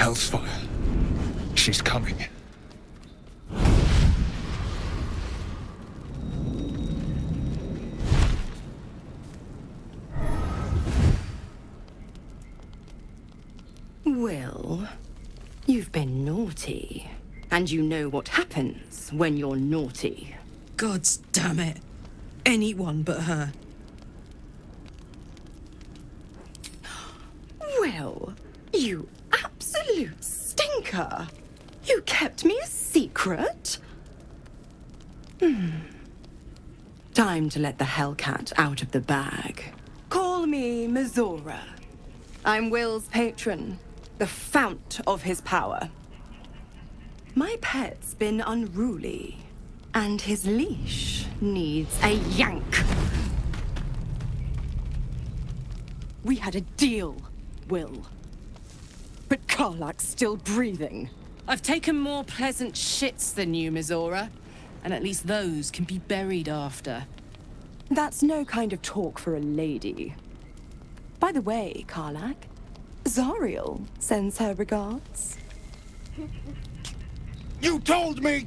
Hellsfire. She's coming. Wyll, you've been naughty. And you know what happens when you're naughty. Gods damn it. Anyone but her. Wyll, you absolute stinker. You kept me a secret? Time to let the Hellcat out of the bag. Call me Mizora. I'm Wyll's patron, the fount of his power. My pet's been unruly, and his leash needs a yank. We had a deal, Wyll. But Karlach's still breathing. I've taken more pleasant shits than you, Mizora. And at least those can be buried after. That's no kind of talk for a lady. By the way, Karlach, Zariel sends her regards. You told me!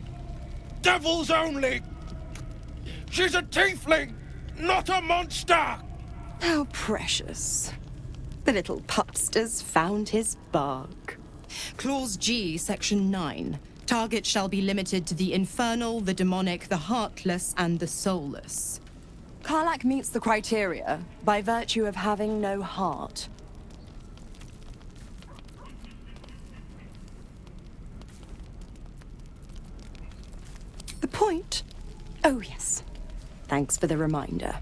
Devils only! She's a tiefling, not a monster! How precious. The little pupster's found his bark. Clause G, Section 9. Target shall be limited to the infernal, the demonic, the heartless, and the soulless. Karlach meets the criteria by virtue of having no heart. The point? Oh, yes. Thanks for the reminder.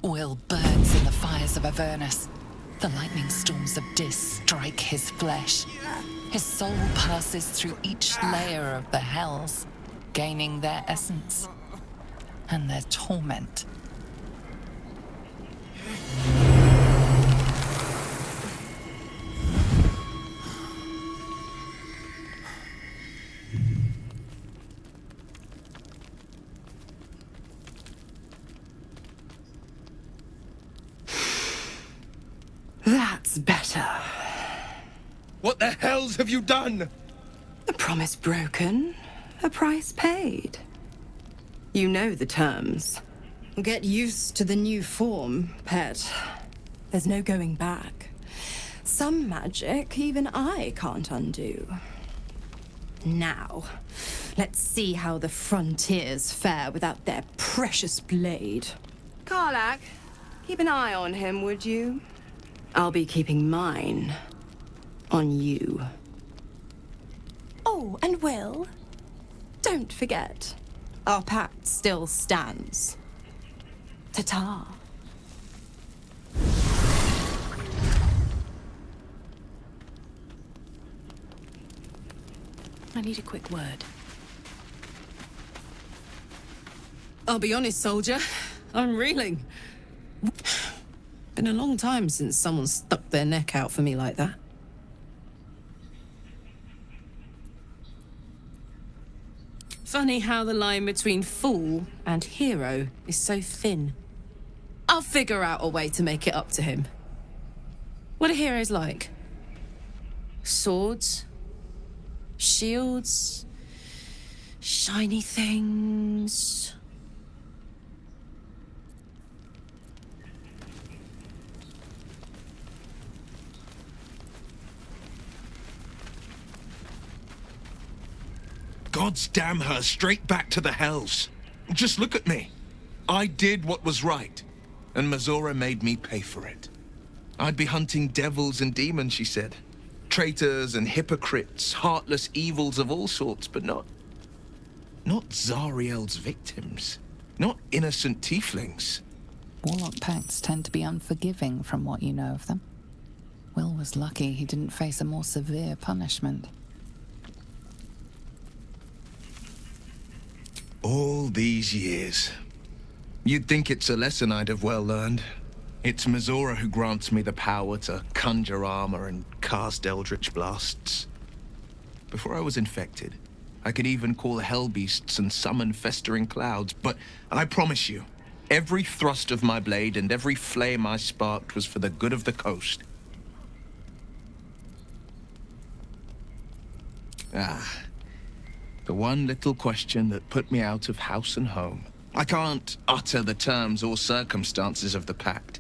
Wyll burns in the fires of Avernus. The lightning storms of Dis strike his flesh. His soul passes through each layer of the hells, gaining their essence and their torment. That's better. What the hells have you done? A promise broken, a price paid. You know the terms. Get used to the new form, pet. There's no going back. Some magic even I can't undo. Now, let's see how the frontiers fare without their precious blade. Karlach, keep an eye on him, would you? I'll be keeping mine on you. Oh, and Wyll, don't forget, our pact still stands. Ta-ta. I need a quick word. I'll be honest, soldier. I'm reeling. Been a long time since someone stuck their neck out for me like that. Funny how the line between fool and hero is so thin. I'll figure out a way to make it up to him. What are heroes like? Swords? Shields? Shiny things? Gods damn her, straight back to the hells. Just look at me. I did what was right, and Mizora made me pay for it. I'd be hunting devils and demons, she said. Traitors and hypocrites, heartless evils of all sorts, but not Zariel's victims. Not innocent tieflings. Warlock pacts tend to be unforgiving from what you know of them. Wyll was lucky he didn't face a more severe punishment. All these years. You'd think it's a lesson I'd have well learned. It's Mizora who grants me the power to conjure armor and cast eldritch blasts. Before I was infected, I could even call hell beasts and summon festering clouds, but I promise you, Every thrust of my blade and every flame I sparked was for the good of the coast. Ah, the one little question that put me out of house and home. I can't utter the terms or circumstances of the pact.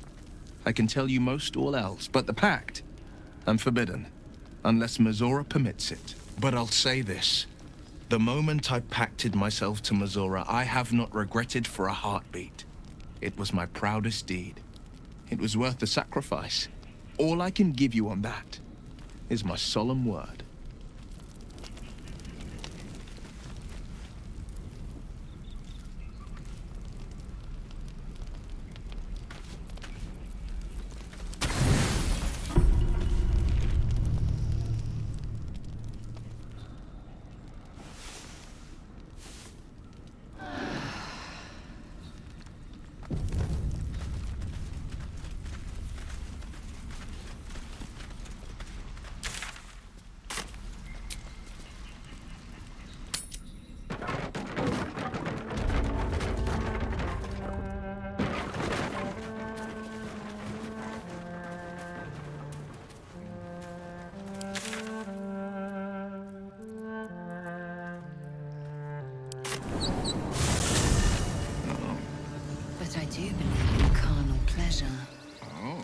I can tell you most all else, but the pact, I'm forbidden, unless Mizora permits it. But I'll say this. The moment I pacted myself to Mizora, I have not regretted for a heartbeat. It was my proudest deed. It was worth the sacrifice. All I can give you on that is my solemn word. But I do believe in carnal pleasure. Oh.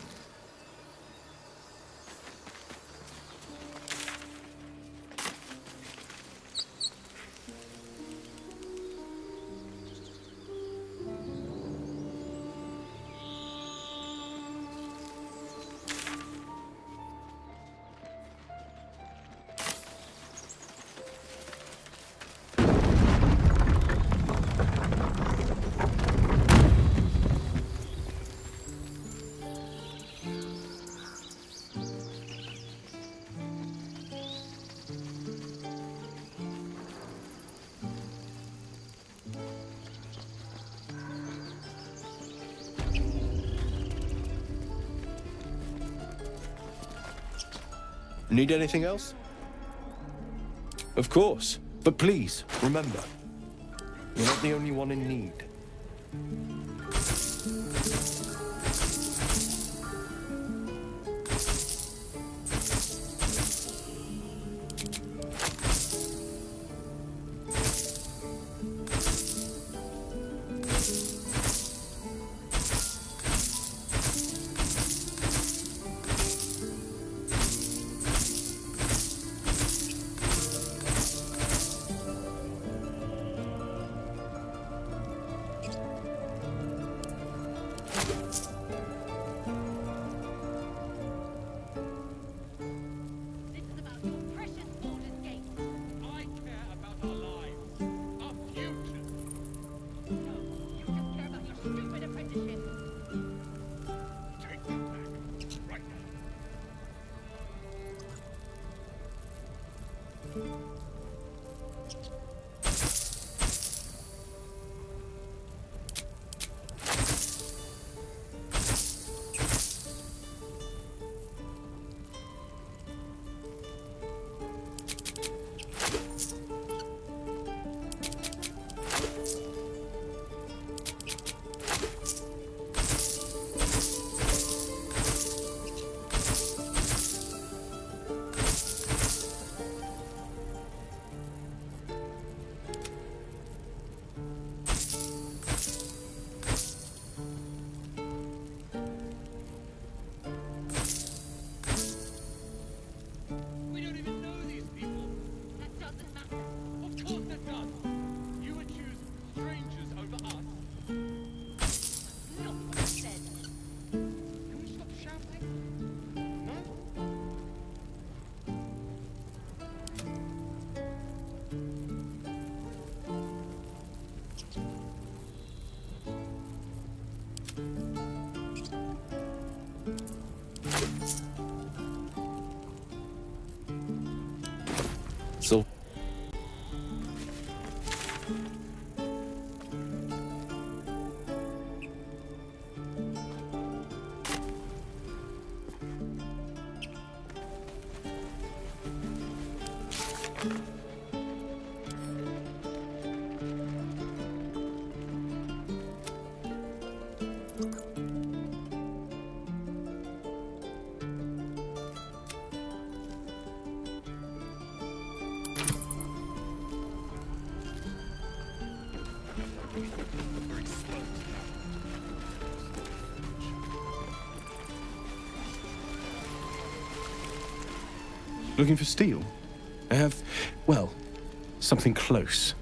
Need anything else? Of course. But please, remember, you're not the only one in need. So Looking for steel? I have, well, something close.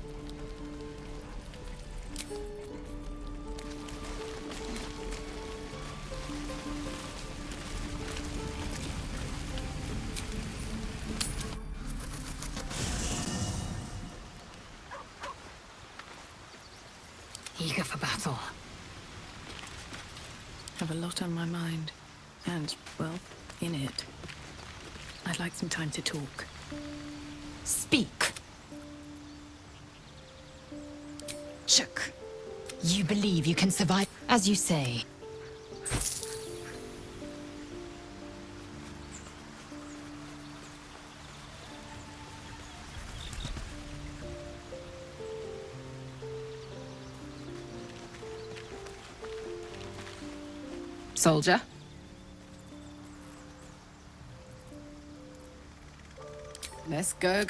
Eager for battle. Have a lot on my mind. And, well, in it. I'd like some time to talk. Speak. Chuck, you believe you can survive, as you say. Soldier. Let's go.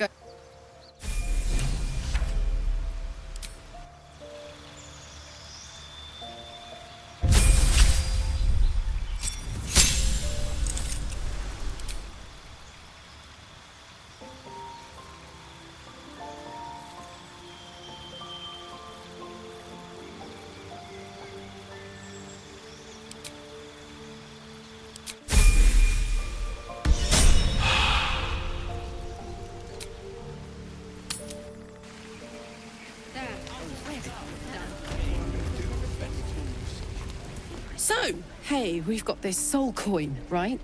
So, hey, we've got this soul coin, right?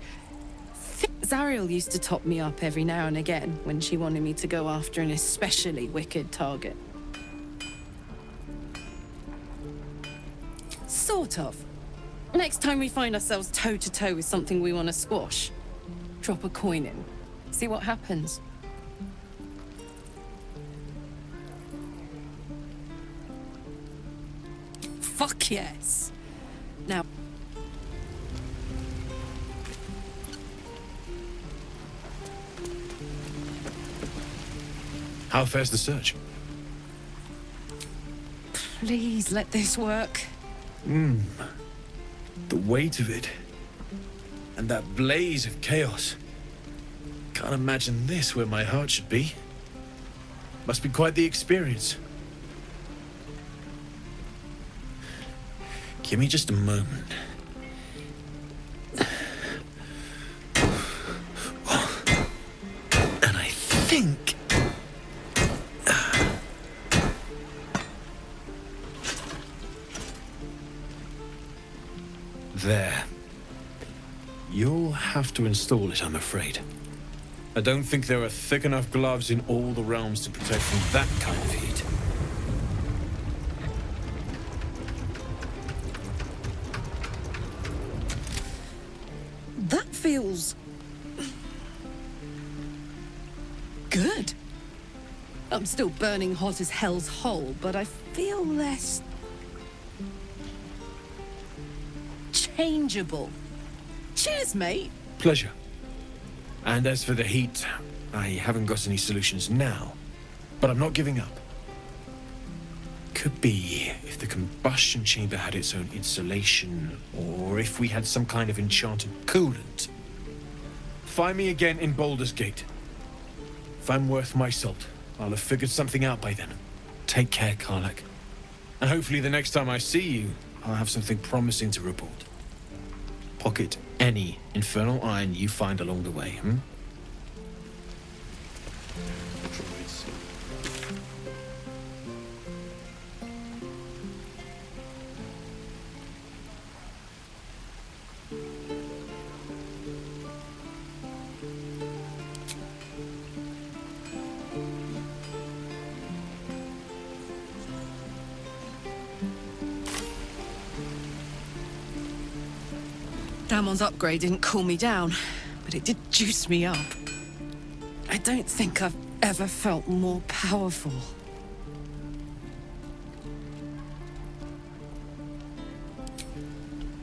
Zariel used to top me up every now and again when she wanted me to go after an especially wicked target. Sort of. Next time we find ourselves toe-to-toe with something we want to squash, drop a coin in. See what happens. Fuck yes. Now... How fares the search? Please let this work. The weight of it. And that blaze of chaos. Can't imagine this where my heart should be. Must be quite the experience. Give me just a moment. And I think... There. You'll have to install it, I'm afraid. I don't think there are thick enough gloves in all the realms to protect from that kind of heat. That feels... good. I'm still burning hot as hell's hole, but I feel less... changeable. Cheers, mate. Pleasure. And as for the heat, I haven't got any solutions now, but I'm not giving up. Could be if the combustion chamber had its own insulation, or if we had some kind of enchanted coolant. Find me again in Baldur's Gate. If I'm worth my salt, I'll have figured something out by then. Take care, Karlach. And hopefully the next time I see you, I'll have something promising to report. Pocket any infernal iron you find along the way, Damon's upgrade didn't cool me down, but it did juice me up. I don't think I've ever felt more powerful.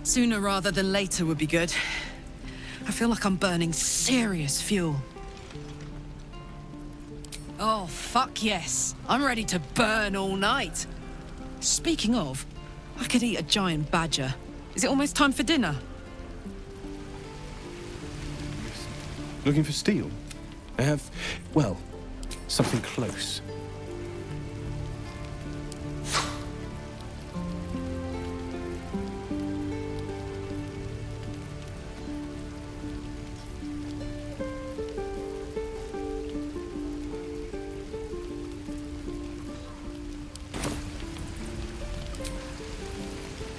Sooner rather than later would be good. I feel like I'm burning serious fuel. Oh, fuck yes. I'm ready to burn all night. Speaking of, I could eat a giant badger. Is it almost time for dinner? Looking for steel? I have, well, something close.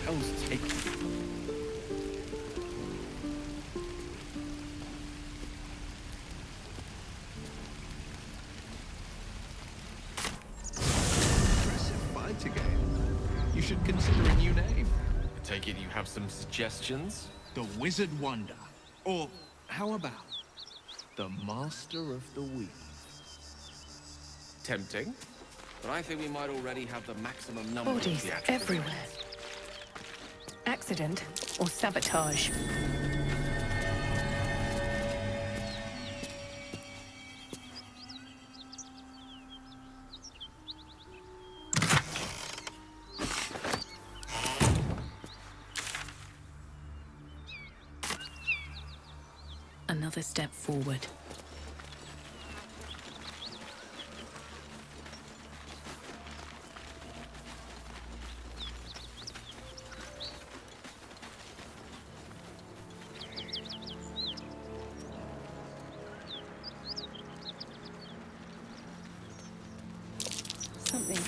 Hell's taking. Impressive fight again. You should consider a new name. I take it you have some suggestions? The Wizard Wonder. Or how about the Master of the Wheel? Tempting. But I think we might already have the maximum number of Bodies theatrical everywhere. Accident or sabotage? Another step forward. Something.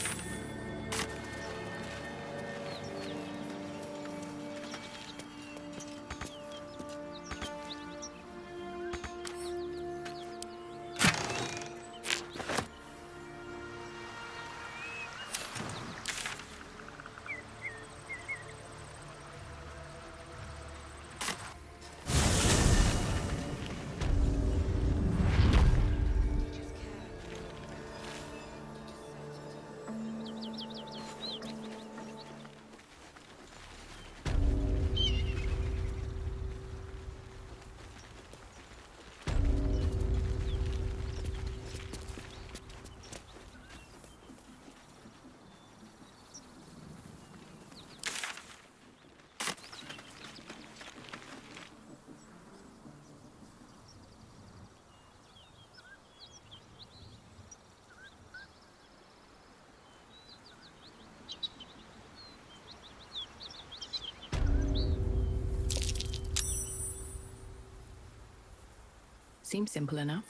Seems simple enough.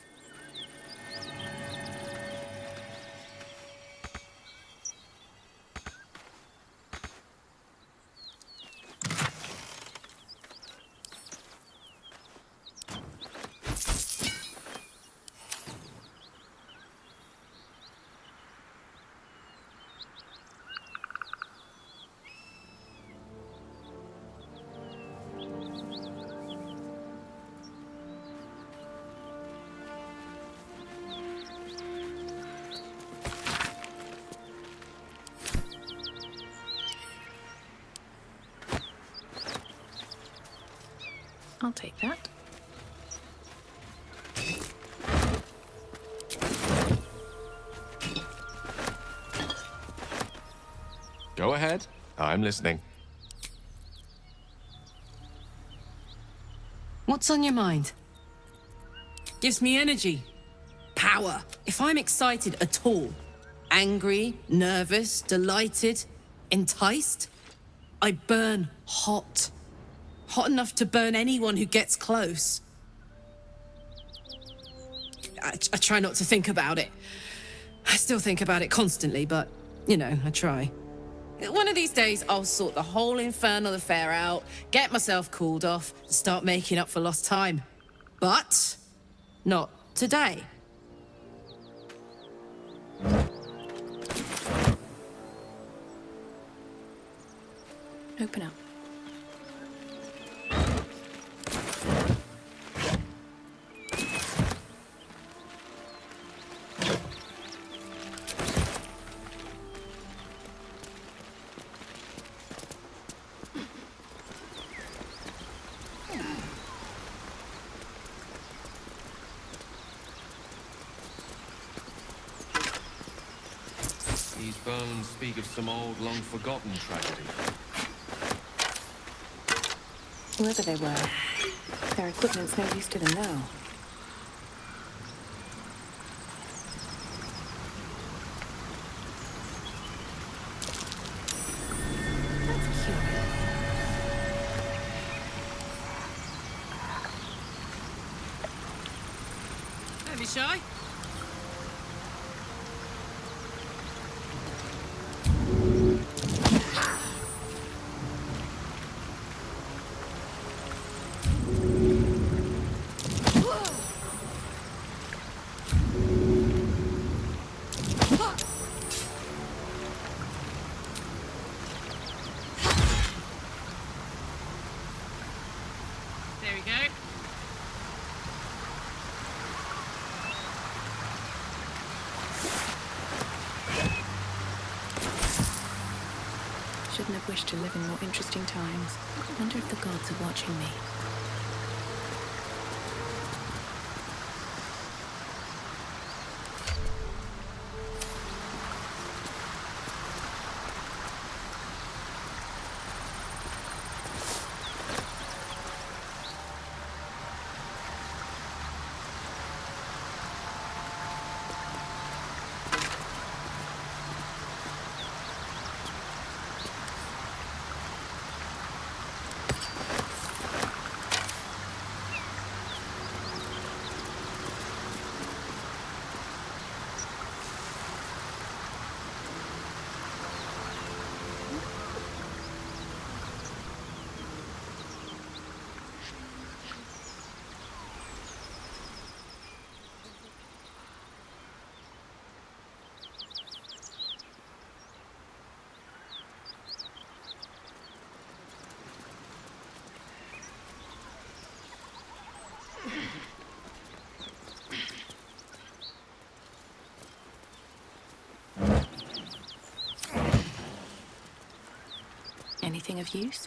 I'll take that. Go ahead. I'm listening. What's on your mind? Gives me energy. Power. If I'm excited at all, angry, nervous, delighted, enticed, I burn hot. Hot enough to burn anyone who gets close. I try not to think about it. I still think about it constantly, but, you know, I try. One of these days, I'll sort the whole infernal affair out, get myself cooled off, and start making up for lost time. But not today. Open up. These bones speak of some old, long-forgotten tragedy. Whoever they were, their equipment's no use to them now. That's curious. Don't be shy. There we go. Shouldn't have wished to live in more interesting times. Wonder if the gods are watching me. Anything of use?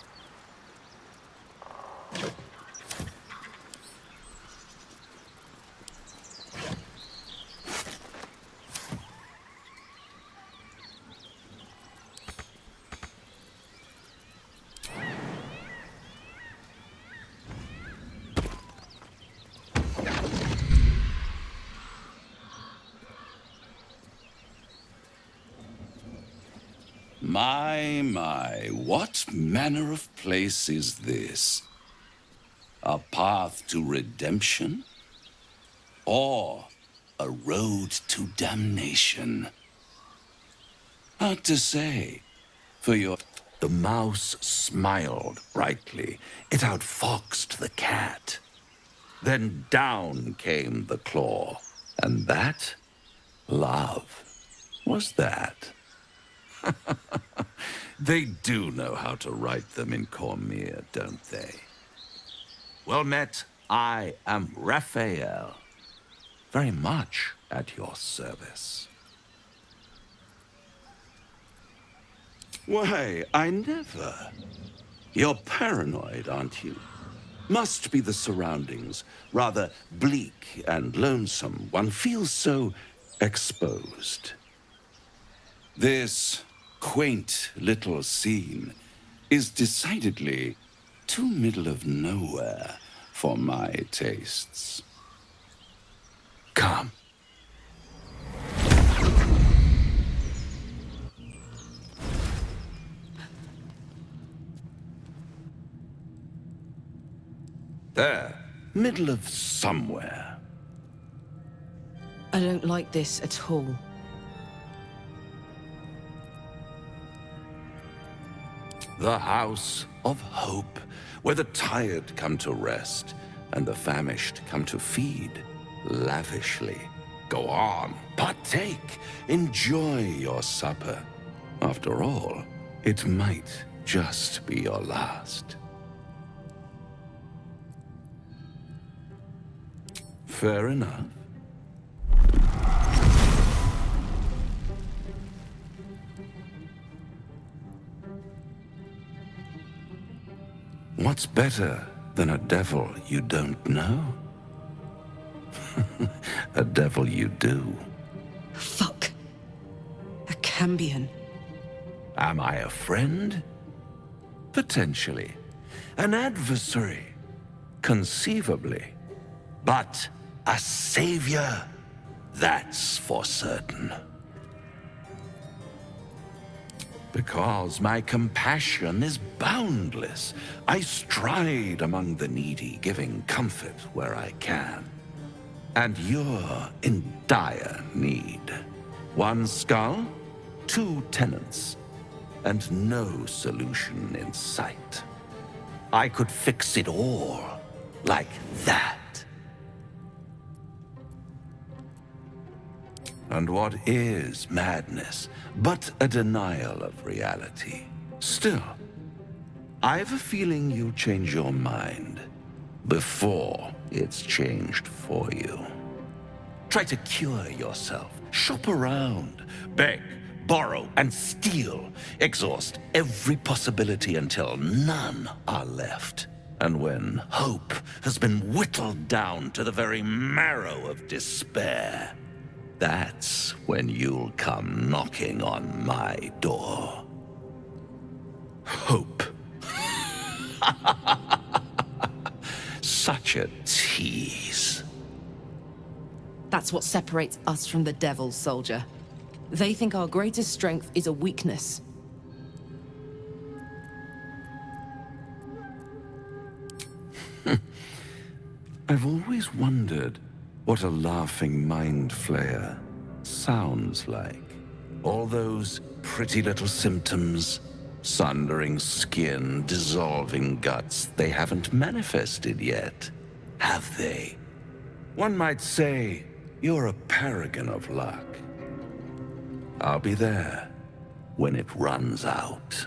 My, what manner of place is this? A path to redemption? Or a road to damnation? Hard to say, for your... The mouse smiled brightly. It outfoxed the cat. Then down came the claw. And that? Love. Was that? They do know how to write them in Cormyr, don't they? Well met, I am Raphael. Very much at your service. Why, I never. You're paranoid, aren't you? Must be the surroundings. Rather bleak and lonesome. One feels so exposed. This quaint little scene is decidedly too middle of nowhere for my tastes. Come. There, middle of somewhere. I don't like this at all. The house of hope, where the tired come to rest and the famished come to feed lavishly. Go on, partake, enjoy your supper. After all, it might just be your last. Fair enough. What's better than a devil you don't know? A devil you do. Fuck. A champion. Am I a friend? Potentially. An adversary? Conceivably. But a savior? That's for certain. Because my compassion is boundless. I stride among the needy, giving comfort where I can. And you're in dire need. One skull, 2 tenants, and no solution in sight. I could fix it all, like that. And what is madness but a denial of reality? Still, I've a feeling you'll change your mind before it's changed for you. Try to cure yourself, shop around, beg, borrow, and steal. Exhaust every possibility until none are left. And when hope has been whittled down to the very marrow of despair, that's when you'll come knocking on my door. Hope. Such a tease. That's what separates us from the devils, soldier. They think our greatest strength is a weakness. I've always wondered what a laughing mind flayer sounds like. All those pretty little symptoms, sundering skin, dissolving guts, they haven't manifested yet, have they? One might say you're a paragon of luck. I'll be there when it runs out.